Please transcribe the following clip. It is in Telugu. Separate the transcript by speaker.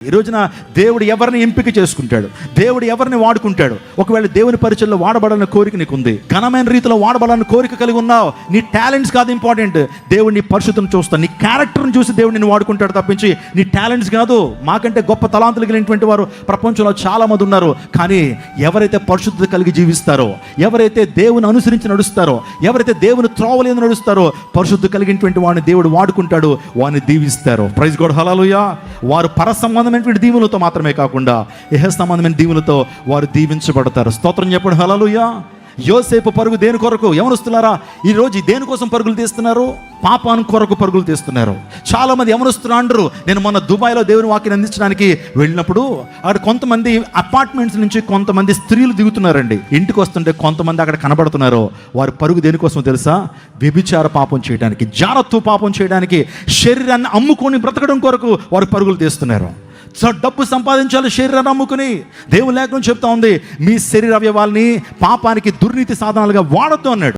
Speaker 1: ఈ రోజున దేవుడు ఎవరిని ఎంపిక చేసుకుంటాడు, దేవుడు ఎవరిని వాడుకుంటాడు. ఒకవేళ దేవుని పరిచయంలో వాడబడాలని కోరిక నీకు ఉంది, ఘనమైన రీతిలో వాడబడాలని కోరిక కలిగి ఉన్నావు, నీ టాలెంట్స్ కాదు ఇంపార్టెంట్, దేవుడు నీ పరిశుద్ధం చూస్తాడు, నీ క్యారెక్టర్ని చూసి దేవుడు నిన్ను వాడుకుంటాడు తప్పించి నీ టాలెంట్స్ కాదు. మాకంటే గొప్ప తలాంతులు కలిగినటువంటి వారు ప్రపంచంలో చాలా మంది ఉన్నారు. కానీ ఎవరైతే పరిశుద్ధత కలిగి జీవిస్తారో, ఎవరైతే దేవుని అనుసరించి నడుస్తారో, ఎవరైతే దేవుని త్రోవలేని నడుస్తారో, పరిశుద్ధత కలిగినటువంటి వాడిని దేవుడు వాడుకుంటాడు, వాడిని దీవిస్తారు. ప్రైజ్ గాడ్, హల్లెలూయా. వారు పరసంబంధమైనటువంటి దీవులతో మాత్రమే కాకుండా ఇహ సంబంధమైన దీవులతో వారు దీవించబడతారు. స్తోత్రం చెప్పండి, హల్లెలూయా. యోసేపు పరుగు దేని కొరకు? యవనస్తులారా, ఈరోజు దేనికోసం పరుగులు తీస్తున్నారు? పాపాను కొరకు పరుగులు తీస్తున్నారు. చాలామంది యవనస్తులు అంటారు, నేను మొన్న దుబాయ్లో దేవుని వాక్యాన్ని అందించడానికి వెళ్ళినప్పుడు అక్కడ కొంతమంది అపార్ట్మెంట్స్ నుంచి కొంతమంది స్త్రీలు దిగుతున్నారండి. ఇంటికి వస్తుంటే కొంతమంది అక్కడ కనబడుతున్నారు. వారి పరుగు దేనికోసం తెలుసా? వ్యభిచార పాపం చేయడానికి, జారత్వ పాపం చేయడానికి, శరీరాన్ని అమ్ముకొని బ్రతకడం కొరకు వారు పరుగులు తీస్తున్నారు. డబ్బు సంపాదించాలి శరీరాన్ని అమ్ముకుని. దేవుని లేఖనం చెప్తా ఉంది, మీ శరీర అవయవాల్ని పాపానికి దుర్నీతి సాధనాలుగా వాడొద్దు అన్నాడు.